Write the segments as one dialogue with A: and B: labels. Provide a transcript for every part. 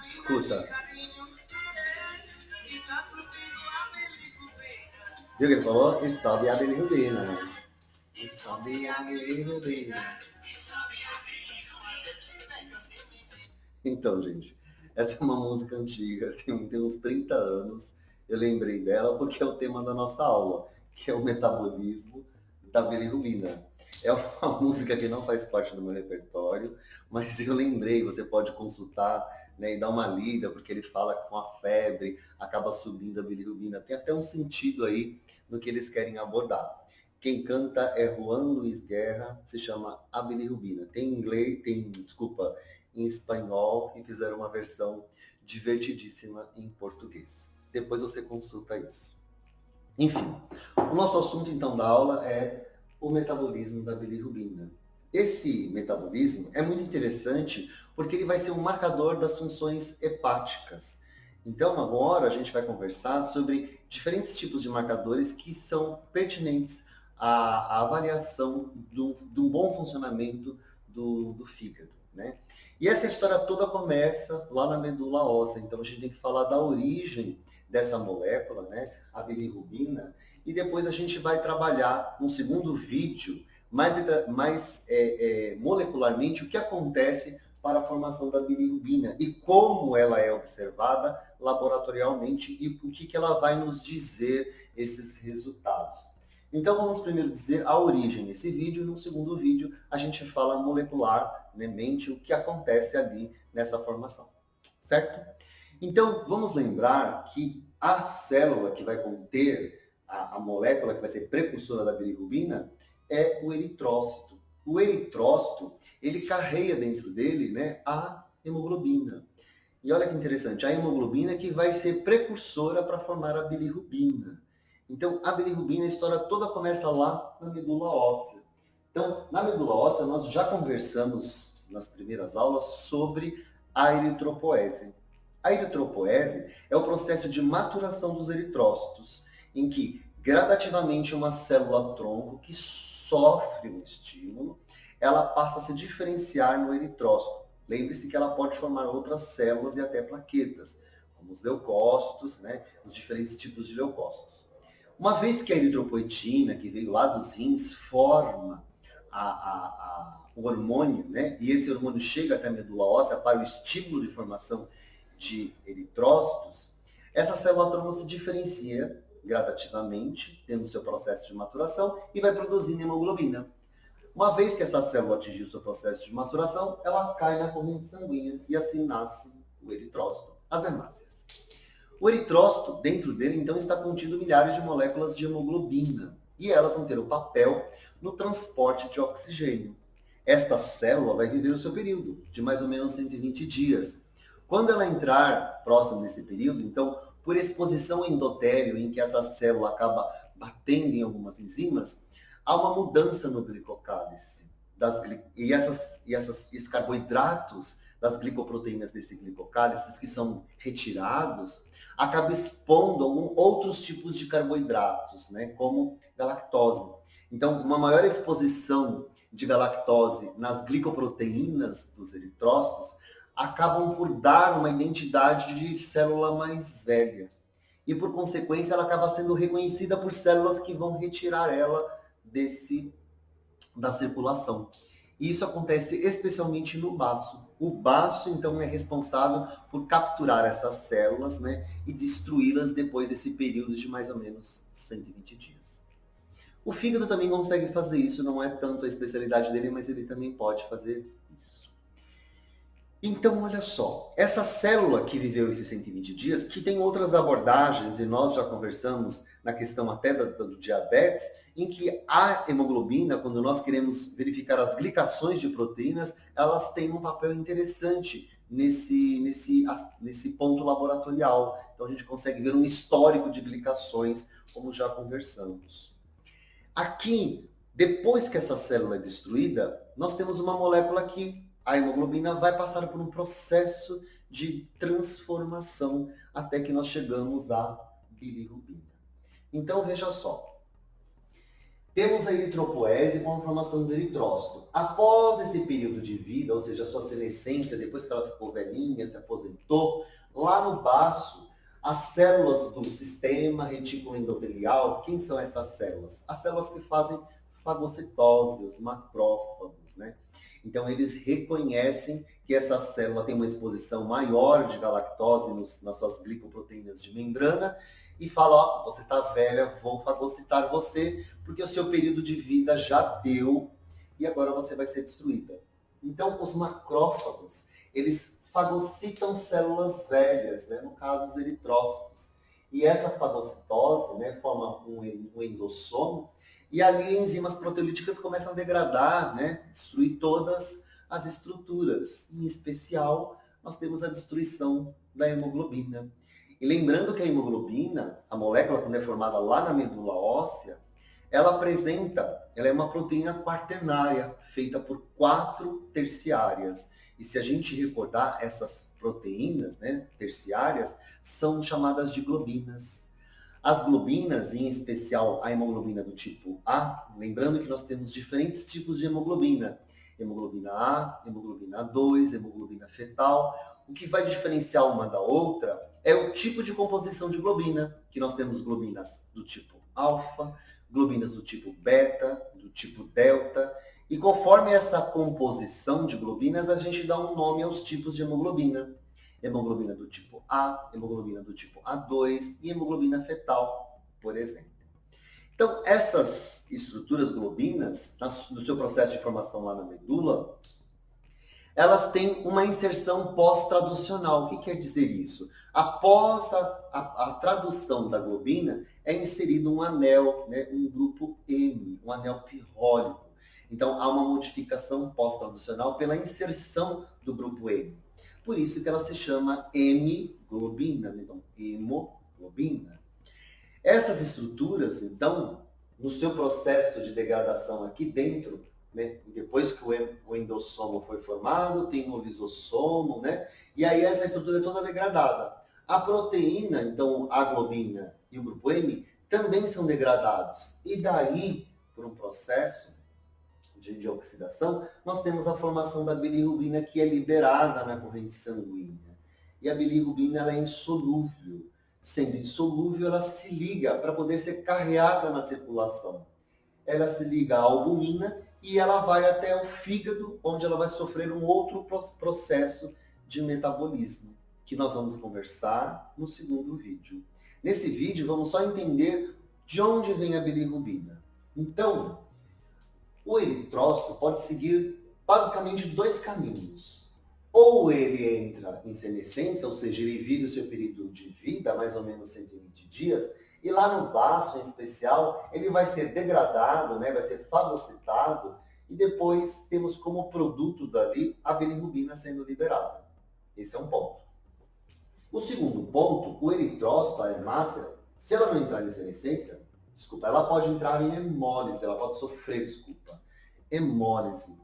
A: Escuta. Viu o que ele falou? Sobe a bilirrubina. Sobe a bilirrubina. Então, gente, essa é uma música antiga, tem uns 30 anos. Eu lembrei dela porque é o tema da nossa aula, que é o metabolismo da bilirrubina. É uma música que não faz parte do meu repertório, mas eu lembrei, você pode consultar, né, e dar uma lida, porque ele fala que com a febre acaba subindo a bilirrubina. Tem até um sentido aí no que eles querem abordar. Quem canta é Juan Luiz Guerra, se chama A Bilirrubina. Tem em inglês, desculpa, em espanhol e fizeram uma versão divertidíssima em português. Depois você consulta isso. Enfim, o nosso assunto então da aula é o metabolismo da bilirrubina. Esse metabolismo é muito interessante porque ele vai ser um marcador das funções hepáticas. Então agora a gente vai conversar sobre diferentes tipos de marcadores que são pertinentes à avaliação de um bom funcionamento do fígado, né? E essa história toda começa lá na medula óssea, então a gente tem que falar da origem dessa molécula, né, a bilirrubina, e depois a gente vai trabalhar no segundo vídeo mais molecularmente o que acontece para a formação da bilirrubina e como ela é observada laboratorialmente e o que ela vai nos dizer esses resultados. Então vamos primeiro dizer a origem desse vídeo, e no segundo vídeo a gente fala molecularmente o que acontece ali nessa formação, certo? Então vamos lembrar que a célula que vai conter a molécula que vai ser precursora da bilirrubina é o eritrócito. O eritrócito, ele carrega dentro dele, né, a hemoglobina. E olha que interessante, a hemoglobina que vai ser precursora para formar a bilirrubina. Então, a bilirrubina, a história toda começa lá na medula óssea. Então, na medula óssea, nós já conversamos nas primeiras aulas sobre a eritropoese. A eritropoese é o processo de maturação dos eritrócitos, em que gradativamente uma célula-tronco que sofre um estímulo, ela passa a se diferenciar no eritrócito. Lembre-se que ela pode formar outras células e até plaquetas, como os leucócitos, né, os diferentes tipos de leucócitos. Uma vez que a eritropoetina, que veio lá dos rins, forma o hormônio, né, e esse hormônio chega até a medula óssea para o estímulo de formação de eritrócitos, essa célula-tronco se diferencia gradativamente, tendo seu processo de maturação, e vai produzindo hemoglobina. Uma vez que essa célula atingiu seu processo de maturação, ela cai na corrente sanguínea e assim nasce o eritrócito, as hemácias. O eritrócito, dentro dele, então, está contido milhares de moléculas de hemoglobina, e elas vão ter o papel no transporte de oxigênio. Esta célula vai viver o seu período, de mais ou menos 120 dias. Quando ela entrar próximo desse período, então, por exposição endotélio, em que essa célula acaba batendo em algumas enzimas, há uma mudança no glicocálice. Esses carboidratos das glicoproteínas desse glicocálice, que são retirados, acabam expondo outros tipos de carboidratos, né, como galactose. Então, uma maior exposição de galactose nas glicoproteínas dos eritrócitos acabam por dar uma identidade de célula mais velha. E, por consequência, ela acaba sendo reconhecida por células que vão retirar ela da circulação. E isso acontece especialmente no baço. O baço, então, é responsável por capturar essas células, né, e destruí-las depois desse período de mais ou menos 120 dias. O fígado também consegue fazer isso, não é tanto a especialidade dele, mas ele também pode fazer isso. Então, olha só, essa célula que viveu esses 120 dias, que tem outras abordagens, e nós já conversamos na questão até do diabetes, em que a hemoglobina, quando nós queremos verificar as glicações de proteínas, elas têm um papel interessante nesse ponto laboratorial. Então, a gente consegue ver um histórico de glicações, como já conversamos. Aqui, depois que essa célula é destruída, nós temos uma molécula que a hemoglobina vai passar por um processo de transformação até que nós chegamos à bilirrubina. Então, veja só. Temos a eritropoese com a formação do eritrócito. Após esse período de vida, ou seja, a sua senescência, depois que ela ficou velhinha, se aposentou, lá no baço, as células do sistema retículo endotelial, quem são essas células? As células que fazem fagocitose, os macrófagos, né? Então, eles reconhecem que essa célula tem uma exposição maior de galactose nas suas glicoproteínas de membrana e fala, ó, você está velha, vou fagocitar você, porque o seu período de vida já deu e agora você vai ser destruída. Então, os macrófagos, eles fagocitam células velhas, né? No caso, os eritrócitos. E essa fagocitose, né, forma um endossomo, e ali enzimas proteolíticas começam a degradar, né, destruir todas as estruturas. Em especial, nós temos a destruição da hemoglobina. E lembrando que a hemoglobina, a molécula quando é formada lá na medula óssea, ela é uma proteína quaternária, feita por 4 terciárias. E se a gente recordar, essas proteínas, né, terciárias são chamadas de globinas. As globinas, em especial a hemoglobina do tipo A, lembrando que nós temos diferentes tipos de hemoglobina. Hemoglobina A, hemoglobina A2, hemoglobina fetal. O que vai diferenciar uma da outra é o tipo de composição de globina, que nós temos globinas do tipo alfa, globinas do tipo beta, do tipo delta, e conforme essa composição de globinas, a gente dá um nome aos tipos de hemoglobina. Hemoglobina do tipo A, hemoglobina do tipo A2 e hemoglobina fetal, por exemplo. Então, essas estruturas globinas, no seu processo de formação lá na medula, elas têm uma inserção pós-traducional. O que quer dizer isso? Após a tradução da globina, é inserido um anel, né, um grupo M, um anel pirrólico. Então, há uma modificação pós-traducional pela inserção do grupo M. Por isso que ela se chama hemoglobina, então, hemoglobina. Essas estruturas, então, no seu processo de degradação aqui dentro, né, depois que o endossomo foi formado, tem o lisossomo, né, e aí essa estrutura é toda degradada. A proteína, então, a globina e o grupo M, também são degradados. E daí, por um processo de oxidação, nós temos a formação da bilirrubina que é liberada na corrente sanguínea. E a bilirrubina ela é insolúvel. Sendo insolúvel, ela se liga para poder ser carreada na circulação. Ela se liga à albumina e ela vai até o fígado, onde ela vai sofrer um outro processo de metabolismo, que nós vamos conversar no segundo vídeo. Nesse vídeo, vamos só entender de onde vem a bilirrubina. Então, o eritrócito pode seguir basicamente 2 caminhos. Ou ele entra em senescência, ou seja, ele vive o seu período de vida, mais ou menos 120 dias, e lá no baço, em especial, ele vai ser degradado, né, vai ser fagocitado, e depois temos como produto dali a bilirrubina sendo liberada. Esse é um ponto. O segundo ponto, o eritrócito, a hemácia, se ela não entrar em senescência, desculpa, ela pode entrar em hemólise, ela pode sofrer, desculpa, hemólise.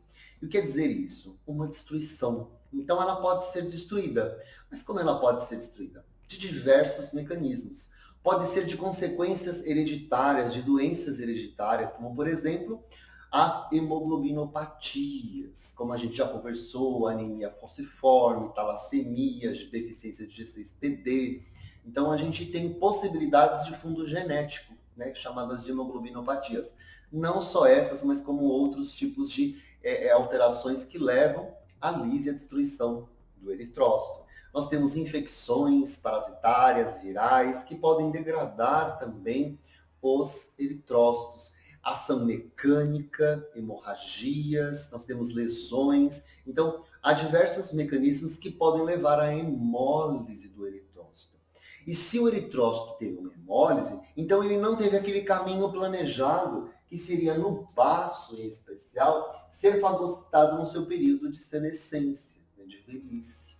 A: E o que quer dizer isso? Uma destruição. Então ela pode ser destruída. Mas como ela pode ser destruída? De diversos mecanismos. Pode ser de consequências hereditárias, de doenças hereditárias, como por exemplo, as hemoglobinopatias, como a gente já conversou, anemia falciforme, talassemia, deficiência de G6PD. Então a gente tem possibilidades de fundo genético, né, chamadas de hemoglobinopatias. Não só essas, mas como outros tipos de alterações que levam à lise e à destruição do eritrócito. Nós temos infecções parasitárias, virais, que podem degradar também os eritrócitos. Ação mecânica, hemorragias, nós temos lesões. Então, há diversos mecanismos que podem levar à hemólise do eritrócito. E se o eritrócito teve uma hemólise, então ele não teve aquele caminho planejado, que seria no baço, em especial, ser fagocitado no seu período de senescência, né, de velhice.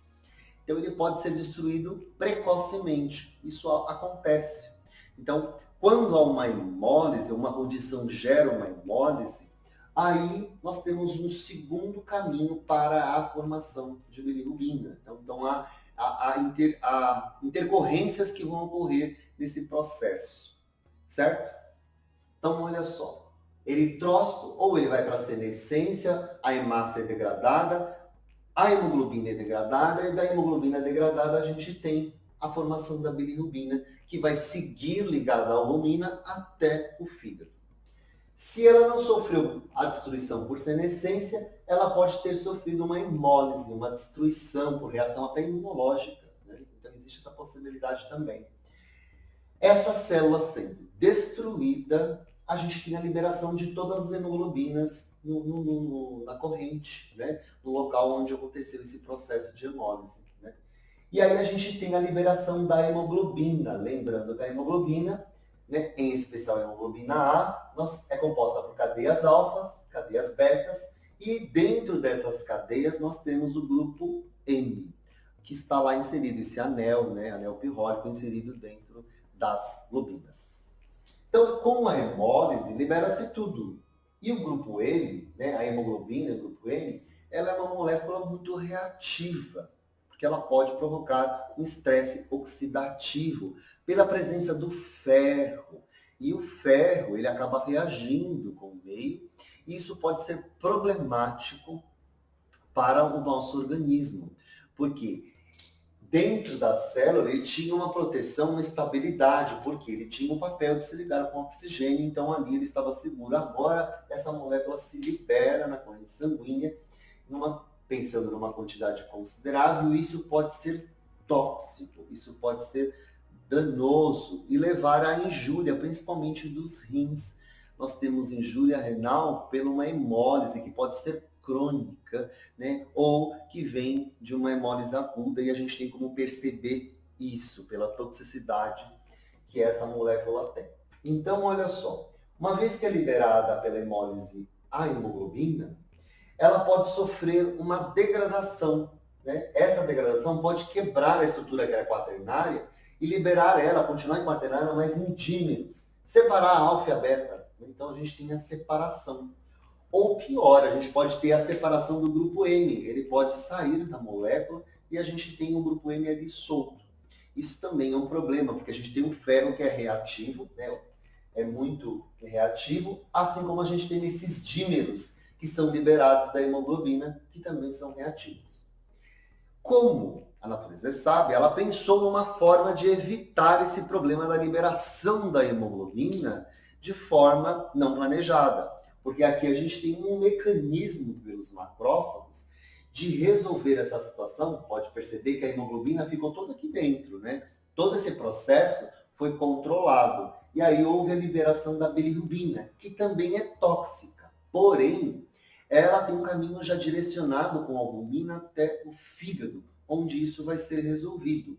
A: Então ele pode ser destruído precocemente. Isso acontece. Então, quando há uma hemólise, uma condição gera uma hemólise, aí nós temos um segundo caminho para a formação de bilirrubina. Então há intercorrências que vão ocorrer nesse processo, certo? Então, olha só. eritrócito, ou ele vai para a senescência, a hemácia é degradada, a hemoglobina é degradada, e da hemoglobina degradada a gente tem a formação da bilirrubina, que vai seguir ligada à albumina até o fígado. Se ela não sofreu a destruição por senescência, ela pode ter sofrido uma hemólise, uma destruição por reação até imunológica, né? Então existe essa possibilidade também. Essa célula sendo destruída, a gente tem a liberação de todas as hemoglobinas na corrente, né? No local onde aconteceu esse processo de hemólise, né? E aí a gente tem a liberação da hemoglobina, lembrando que a hemoglobina, né, em especial a hemoglobina A, é composta por cadeias alfas, cadeias betas, e dentro dessas cadeias nós temos o grupo M, que está lá inserido, esse anel, né, anel pirrólico inserido dentro das globinas. Então, com a hemólise, libera-se tudo. E o grupo M, né, a hemoglobina, o grupo M, ela é uma molécula muito reativa, porque ela pode provocar um estresse oxidativo pela presença do ferro. E o ferro, ele acaba reagindo com o meio, e isso pode ser problemático para o nosso organismo, porque dentro da célula ele tinha uma proteção, uma estabilidade, porque ele tinha o papel de se ligar com o oxigênio, então ali ele estava seguro. Agora, essa molécula se libera na corrente sanguínea, pensando numa quantidade considerável, isso pode ser tóxico, isso pode ser danoso e levar à injúria, principalmente dos rins. Nós temos injúria renal por uma hemólise que pode ser crônica, né? Ou que vem de uma hemólise aguda, e a gente tem como perceber isso pela toxicidade que essa molécula tem. Então, olha só, uma vez que é liberada pela hemólise a hemoglobina, ela pode sofrer uma degradação, né? Essa degradação pode quebrar a estrutura que é quaternária e liberar ela, continuar em quaternária, mas em dímeros. Separar a alfa e a beta. Então a gente tem a separação. Ou pior, a gente pode ter a separação do grupo M. Ele pode sair da molécula e a gente tem o grupo M ali solto. Isso também é um problema, porque a gente tem o ferro que é reativo, né? É muito reativo, assim como a gente tem esses dímeros que são liberados da hemoglobina, que também são reativos. Como a natureza é sábia, ela pensou numa forma de evitar esse problema da liberação da hemoglobina de forma não planejada. Porque aqui a gente tem um mecanismo pelos macrófagos de resolver essa situação. Pode perceber que a hemoglobina ficou toda aqui dentro, né? Todo esse processo foi controlado. E aí houve a liberação da bilirrubina, que também é tóxica. Porém, ela tem um caminho já direcionado com a albumina até o fígado, onde isso vai ser resolvido.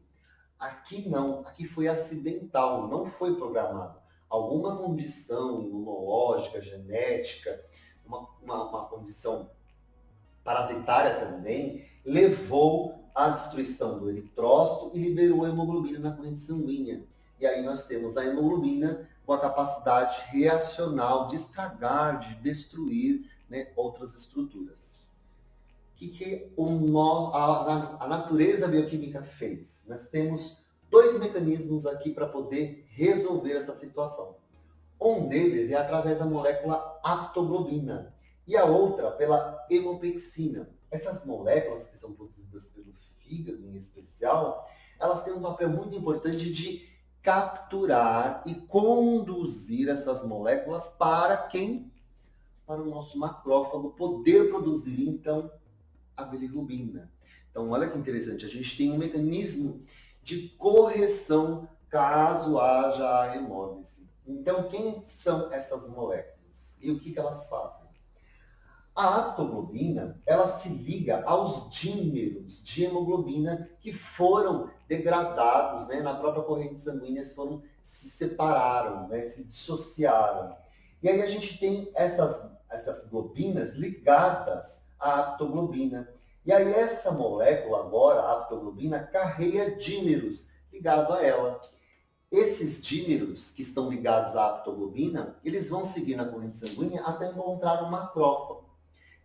A: Aqui não, aqui foi acidental, não foi programado. Alguma condição imunológica, genética, uma condição parasitária também, levou à destruição do eritrócito e liberou a hemoglobina na corrente sanguínea. E aí nós temos a hemoglobina com a capacidade reacional de estragar, de destruir, né, outras estruturas. O que a natureza bioquímica fez? Nós temos dois mecanismos aqui para poder resolver essa situação. Um deles é através da molécula aptoglobina e a outra pela hemopexina. Essas moléculas que são produzidas pelo fígado em especial, elas têm um papel muito importante de capturar e conduzir essas moléculas para quem? Para o nosso macrófago poder produzir, então, a bilirrubina. Então, olha que interessante, a gente tem um mecanismo de correção caso haja a hemólise. Então, quem são essas moléculas? E o que elas fazem? A aptoglobina, ela se liga aos dímeros de hemoglobina que foram degradados, né, na própria corrente sanguínea, se separaram, né, se dissociaram. E aí a gente tem essas globinas ligadas à aptoglobina. E aí essa molécula agora, a aptoglobina, carrega dímeros ligados a ela. Esses dímeros que estão ligados à aptoglobina, eles vão seguir na corrente sanguínea até encontrar um macrófago.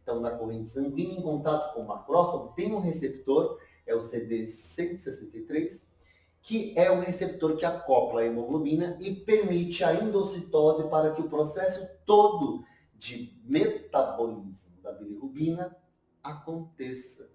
A: Então, na corrente sanguínea, em contato com o macrófago, tem um receptor, é o CD163, que é o receptor que acopla a hemoglobina e permite a endocitose para que o processo todo de metabolismo da bilirrubina aconteça.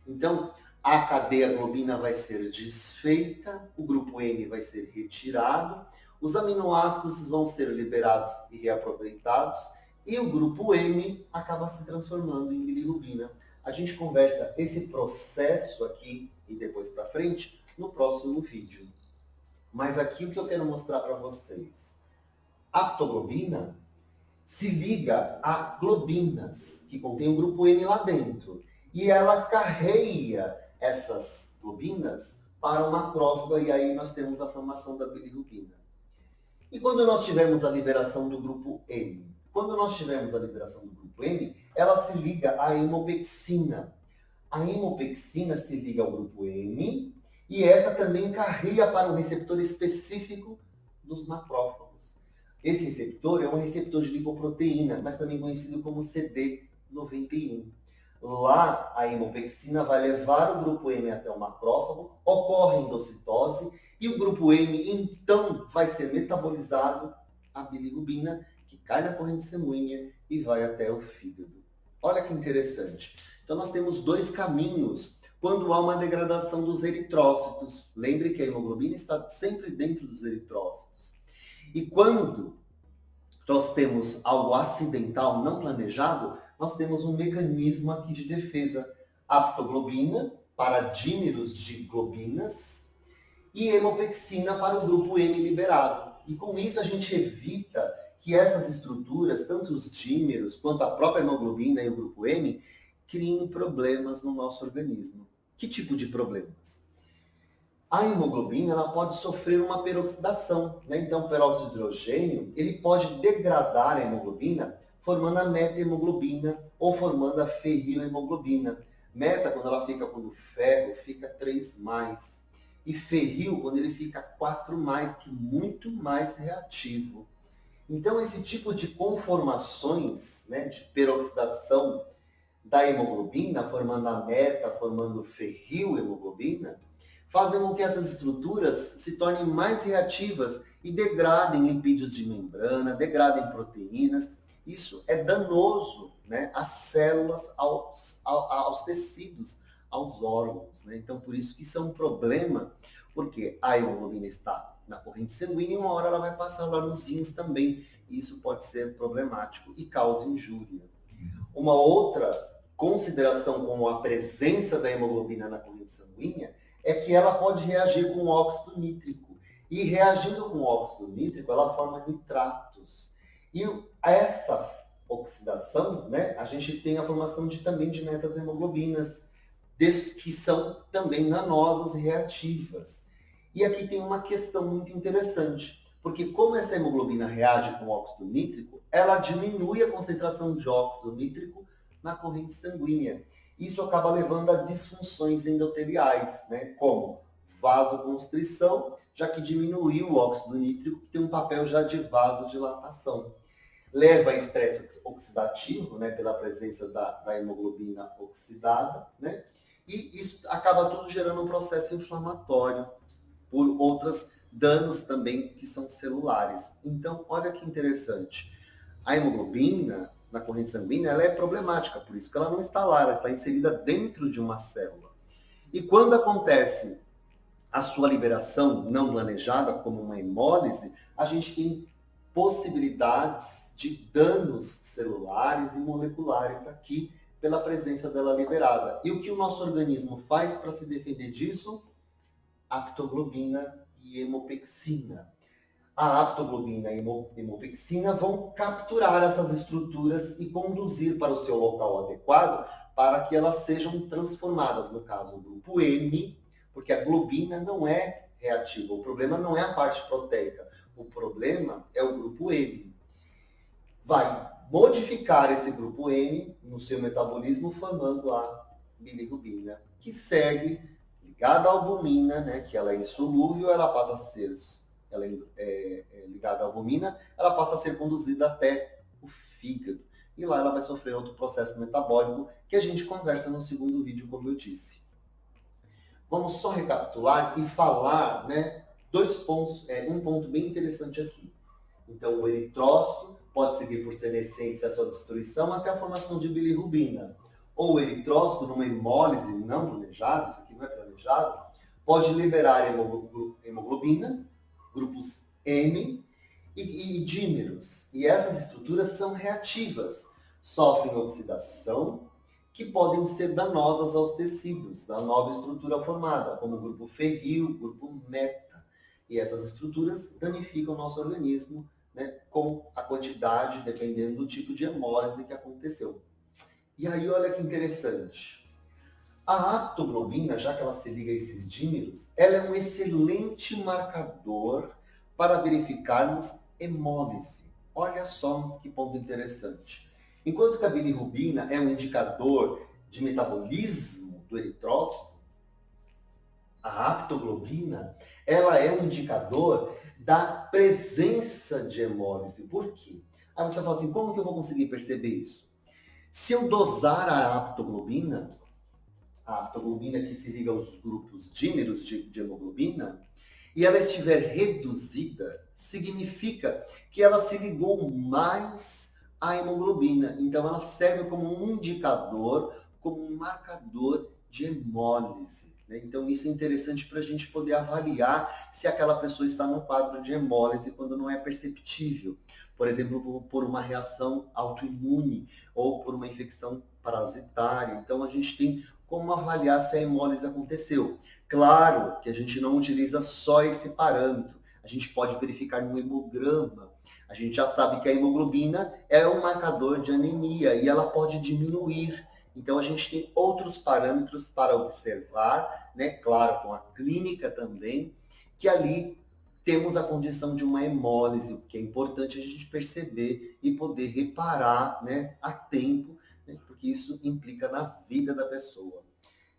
A: Então, a cadeia globina vai ser desfeita, o grupo M vai ser retirado, os aminoácidos vão ser liberados e reaproveitados, e o grupo M acaba se transformando em bilirrubina. A gente conversa esse processo aqui e depois para frente no próximo vídeo. Mas aqui o que eu quero mostrar para vocês. A aptoglobina se liga a globinas, que contém o grupo M lá dentro. E ela carreia essas globinas para o macrófago e aí nós temos a formação da bilirrubina. E quando nós tivermos a liberação do grupo M? Quando nós tivermos a liberação do grupo M, ela se liga à hemopexina. A hemopexina se liga ao grupo M e essa também carrega para um receptor específico dos macrófagos. Esse receptor é um receptor de lipoproteína, mas também conhecido como CD91. Lá, a hemopexina vai levar o grupo M até o macrófago, ocorre endocitose e o grupo M, então, vai ser metabolizado a bilirrubina, que cai na corrente sanguínea e vai até o fígado. Olha que interessante. Então, nós temos dois caminhos quando há uma degradação dos eritrócitos. Lembre que a hemoglobina está sempre dentro dos eritrócitos. E quando nós temos algo acidental, não planejado, nós temos um mecanismo aqui de defesa. Aptoglobina para dímeros de globinas e hemopexina para o grupo M liberado. E com isso a gente evita que essas estruturas, tanto os dímeros quanto a própria hemoglobina e o grupo M, criem problemas no nosso organismo. Que tipo de problemas? A hemoglobina ela pode sofrer uma peroxidação, né? Então, o peróxido de hidrogênio ele pode degradar a hemoglobina, formando a meta-hemoglobina ou formando a ferril-hemoglobina. Meta, quando ela fica com o ferro, fica 3+. E ferril, quando ele fica 4+, que é muito mais reativo. Então, esse tipo de conformações, né, de peroxidação da hemoglobina, formando a meta, formando ferril-hemoglobina, fazem com que essas estruturas se tornem mais reativas e degradem lipídios de membrana, degradem proteínas. Isso é danoso, né, às células, aos tecidos, aos órgãos. Né? Então, por isso que isso é um problema, porque a hemoglobina está na corrente sanguínea e uma hora ela vai passar lá nos rins também. E isso pode ser problemático e causa injúria. Uma outra consideração com a presença da hemoglobina na corrente sanguínea é que ela pode reagir com óxido nítrico. E reagindo com óxido nítrico, ela forma nitratos. E essa oxidação, né, a gente tem a formação também de meta-hemoglobinas, que são também danosas e reativas. E aqui tem uma questão muito interessante, porque como essa hemoglobina reage com óxido nítrico, ela diminui a concentração de óxido nítrico na corrente sanguínea. Isso acaba levando a disfunções endoteliais, né, como vasoconstrição, já que diminuiu o óxido nítrico, que tem um papel já de vasodilatação. Leva a estresse oxidativo, né, pela presença da hemoglobina oxidada, né, e isso acaba tudo gerando um processo inflamatório por outros danos também que são celulares. Então, olha que interessante. A hemoglobina na corrente sanguínea, ela é problemática, por isso que ela não está lá, ela está inserida dentro de uma célula. E quando acontece a sua liberação não planejada, como uma hemólise, a gente tem possibilidades de danos celulares e moleculares aqui pela presença dela liberada. E o que o nosso organismo faz para se defender disso? Aptoglobina e hemopexina. A aptoglobina e a hemopexina vão capturar essas estruturas e conduzir para o seu local adequado para que elas sejam transformadas, no caso, o grupo M, porque a globina não é reativa. O problema não é a parte proteica, o problema é o grupo M. Vai modificar esse grupo M no seu metabolismo, formando a bilirrubina, que segue ligada à albumina, né, que ela é insolúvel, ela passa a ser ligada à albumina, ela passa a ser conduzida até o fígado. E lá ela vai sofrer outro processo metabólico que a gente conversa no segundo vídeo, como eu disse. Vamos só recapitular e falar, né, dois pontos, um ponto bem interessante aqui. Então, o eritrócito pode seguir por senescência a sua destruição até a formação de bilirrubina. Ou o eritrócito, numa hemólise não planejada, isso aqui não é planejado, pode liberar hemoglobina, grupos M e dímeros. E essas estruturas são reativas, sofrem oxidação, que podem ser danosas aos tecidos da nova estrutura formada, como o grupo ferril, grupo meta. E essas estruturas danificam o nosso organismo, né, com a quantidade, dependendo do tipo de hemólise que aconteceu. E aí, olha que interessante. A aptoglobina, já que ela se liga a esses dímeros, ela é um excelente marcador para verificarmos hemólise. Olha só que ponto interessante. Enquanto que a bilirrubina é um indicador de metabolismo do eritrócito, a aptoglobina, ela é um indicador da presença de hemólise. Por quê? Aí você fala assim, como que eu vou conseguir perceber isso? Se eu dosar a aptoglobina que se liga aos grupos dímeros de hemoglobina, e ela estiver reduzida, significa que ela se ligou mais à hemoglobina. Então, ela serve como um indicador, como um marcador de hemólise. Né? Então, isso é interessante para a gente poder avaliar se aquela pessoa está no quadro de hemólise quando não é perceptível. Por exemplo, por uma reação autoimune ou por uma infecção parasitária. Então, a gente tem como avaliar se a hemólise aconteceu. Claro que a gente não utiliza só esse parâmetro. A gente pode verificar no hemograma. A gente já sabe que a hemoglobina é um marcador de anemia e ela pode diminuir. Então, a gente tem outros parâmetros para observar, né? Claro, com a clínica também, que ali temos a condição de uma hemólise, que é importante a gente perceber e poder reparar, né, a tempo, né, porque isso implica na vida da pessoa.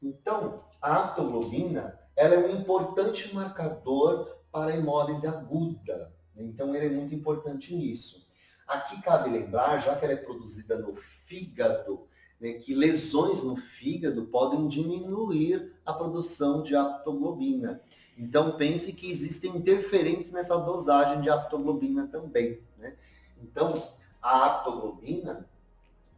A: Então, a aptoglobina, ela é um importante marcador para a hemólise aguda. Então, ele é muito importante nisso. Aqui cabe lembrar, já que ela é produzida no fígado, né, que lesões no fígado podem diminuir a produção de aptoglobina. Então, pense que existem interferentes nessa dosagem de aptoglobina também. Né? Então, a aptoglobina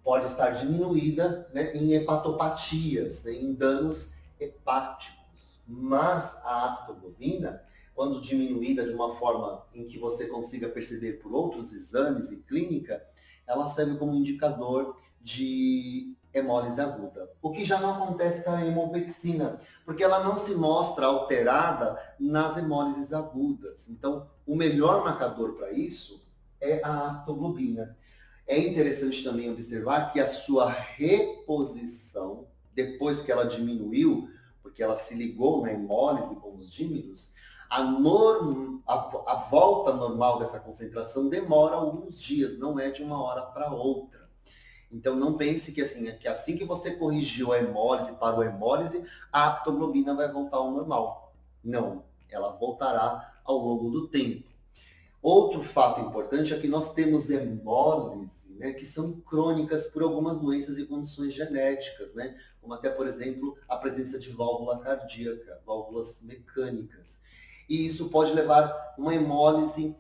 A: pode estar diminuída, né, em hepatopatias, né, em danos hepáticos. Mas a aptoglobina, quando diminuída de uma forma em que você consiga perceber por outros exames e clínica, ela serve como indicador de hemólise aguda. O que já não acontece com a hemopexina, porque ela não se mostra alterada nas hemólises agudas. Então, o melhor marcador para isso é a aptoglobina. É interessante também observar que a sua reposição, depois que ela diminuiu, porque ela se ligou na hemólise com os dímeros, a volta normal dessa concentração demora alguns dias, não é de uma hora para outra. Então, não pense que assim que você corrigiu a hemólise para o hemólise, a aptoglobina vai voltar ao normal. Não, ela voltará ao longo do tempo. Outro fato importante é que nós temos hemólise, né, que são crônicas por algumas doenças e condições genéticas, né, como até, por exemplo, a presença de válvula cardíaca, válvulas mecânicas. E isso pode levar a uma hemólise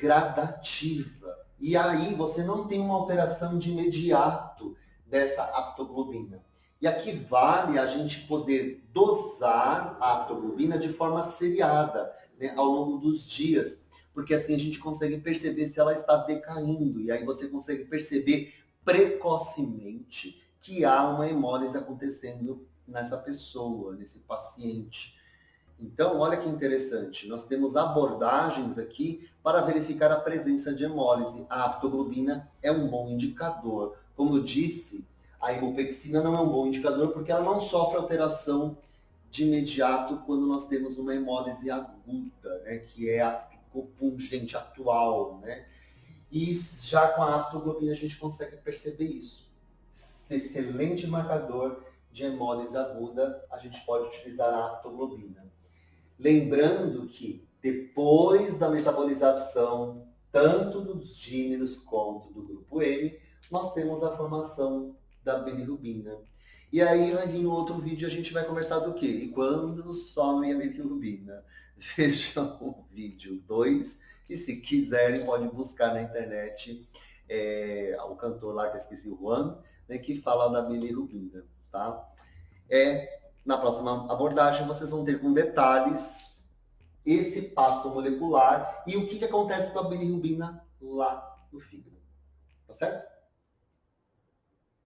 A: gradativa. E aí você não tem uma alteração de imediato dessa aptoglobina. E aqui vale a gente poder dosar a aptoglobina de forma seriada, né, ao longo dos dias, porque assim a gente consegue perceber se ela está decaindo, e aí você consegue perceber precocemente que há uma hemólise acontecendo nessa pessoa, nesse paciente. Então, olha que interessante, nós temos abordagens aqui para verificar a presença de hemólise. A aptoglobina é um bom indicador. Como eu disse, a hemopexina não é um bom indicador porque ela não sofre alteração de imediato quando nós temos uma hemólise aguda, né, que é o pungente atual, né? E já com a aptoglobina a gente consegue perceber isso. Esse excelente marcador de hemólise aguda, a gente pode utilizar a aptoglobina. Lembrando que depois da metabolização, tanto dos dímeros quanto do grupo M, nós temos a formação da bilirrubina. E aí vai vir no outro vídeo, a gente vai conversar do quê? E quando some a bilirrubina? Vejam o vídeo 2, que se quiserem pode buscar na internet o cantor lá, que eu esqueci, o Juan, né, que fala da bilirrubina, tá? Na próxima abordagem, vocês vão ter com detalhes esse pacto molecular e o que acontece com a bilirrubina lá no fígado, tá certo?